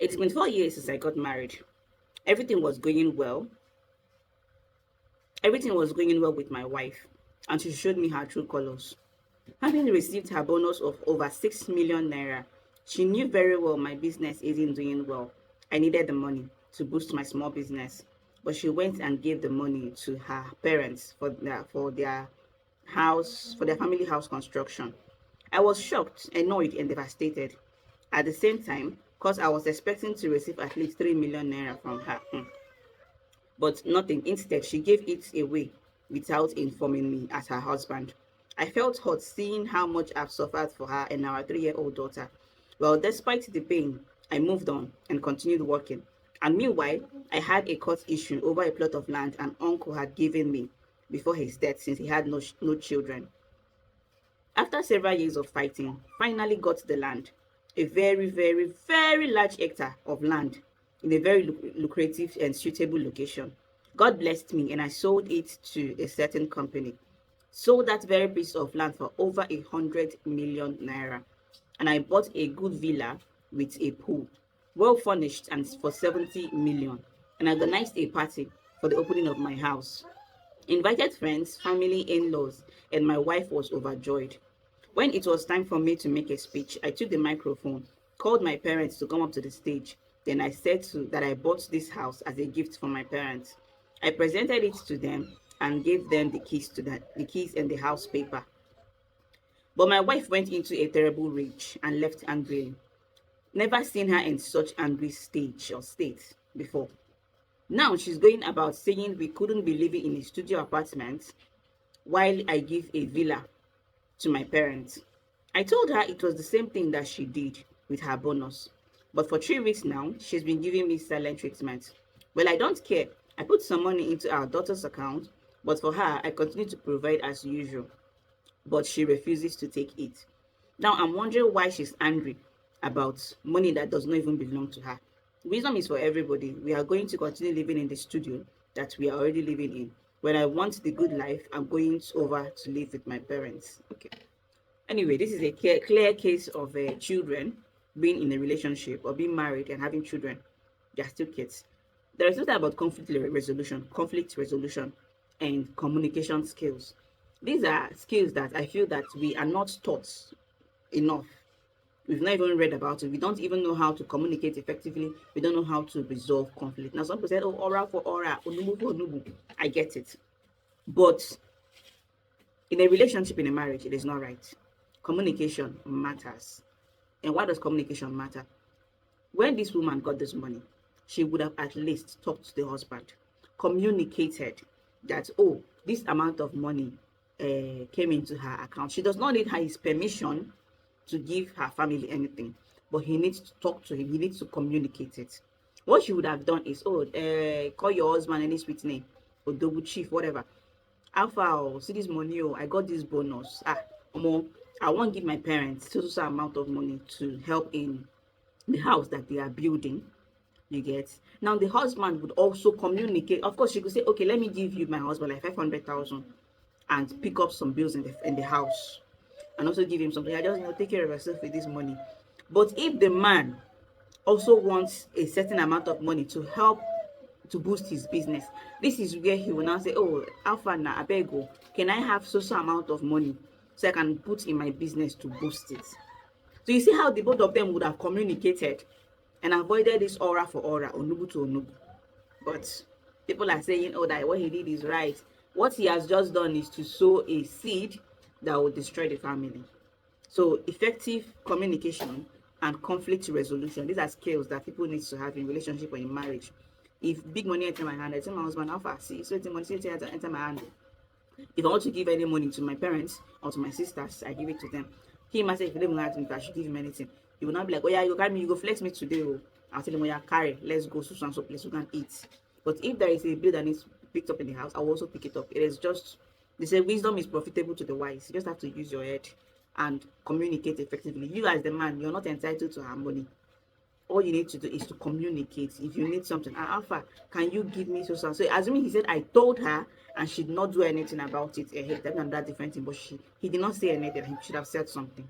It's been 4 years since I got married. Everything was going well. Everything was going well with my wife, and she showed me her true colors. Having received her bonus of over 6 million naira, she knew very well my business isn't doing well. I needed the money to boost my small business, but she went and gave the money to her parents for their family house construction. I was shocked, annoyed, and devastated. At the same time, because I was expecting to receive at least 3 million naira from her. But nothing. Instead, she gave it away without informing me as her husband. I felt hurt seeing how much I've suffered for her and our 3-year-old daughter. Well, despite the pain, I moved on and continued working. And meanwhile, I had a court issue over a plot of land an uncle had given me before his death since he had no children. After several years of fighting, finally got the land, a very, very, very large hectare of land in a very lucrative and suitable location. God blessed me and I sold it to a certain company. Sold that very piece of land for over 100 million naira. And I bought a good villa with a pool, well furnished and for 70 million. And I organized a party for the opening of my house. Invited friends, family, in-laws, and my wife was overjoyed. When it was time for me to make a speech, I took the microphone, called my parents to come up to the stage. Then I said that I bought this house as a gift for my parents. I presented it to them and gave them the keys and the house paper. But my wife went into a terrible rage and left angrily. Never seen her in such angry state before. Now she's going about saying we couldn't be living in a studio apartment while I give a villa to my parents. I told her it was the same thing that she did with her bonus. But for 3 weeks now, she's been giving me silent treatment. Well, I don't care. I put some money into our daughter's account, but for her, I continue to provide as usual. But she refuses to take it. Now I'm wondering why she's angry about money that does not even belong to her. Wisdom is for everybody. We are going to continue living in the studio that we are already living in. When I want the good life, I'm going over to live with my parents. Okay. Anyway, this is a clear case of children being in a relationship or being married and having children. They are still kids. There is something about conflict resolution, and communication skills. These are skills that I feel that we are not taught enough. We've not even read about it. We don't even know how to communicate effectively. We don't know how to resolve conflict. Now, some people said, oh, oral for oral, onubu for onubu. I get it. But in a relationship, in a marriage, it is not right. Communication matters. And why does communication matter? When this woman got this money, she would have at least talked to the husband, communicated that, oh, this amount of money came into her account. She does not need his permission to give her family anything, but he needs to talk to him. He needs to communicate it. What she would have done is, oh, call your husband any sweet name, or double chief, whatever. Alpha, oh, see this money, oh, I got this bonus. I won't give my parents so amount of money to help in the house that they are building. You get? Now the husband would also communicate. Of course, she could say, okay, let me give you my husband like 500,000 and pick up some bills in the house, and also give him something. I just take care of yourself with this money. But if the man also wants a certain amount of money to help to boost his business, this is where he will now say, oh, Alpha na abego, can I have so amount of money so I can put in my business to boost it? So you see how the both of them would have communicated and avoided this aura for aura, onubu to onubu. But people are saying, oh, that what he did is right. What he has just done is to sow a seed that will destroy the family. So effective communication and conflict resolution, these are skills that people need to have in relationship or in marriage. If big money enter my hand, I tell my husband, how far? See, so money enter my hand. If I want to give any money to my parents or to my sisters, I give it to them. He might say, if you don't have to, I should give him anything. He will not be like, oh yeah, you carry me, you go flex me today. Oh. I'll tell him, oh yeah, carry, let's go so and so place, we can eat. But if there is a bill that needs picked up in the house, I will also pick it up. It is just, they say wisdom is profitable to the wise. You just have to use your head and communicate effectively. You as the man, you're not entitled to her money. All you need to do is to communicate. If you need something, Alpha, can you give me so? So assuming he said I told her and she did not do anything about it, that's another different thing. But he did not say anything. He should have said something.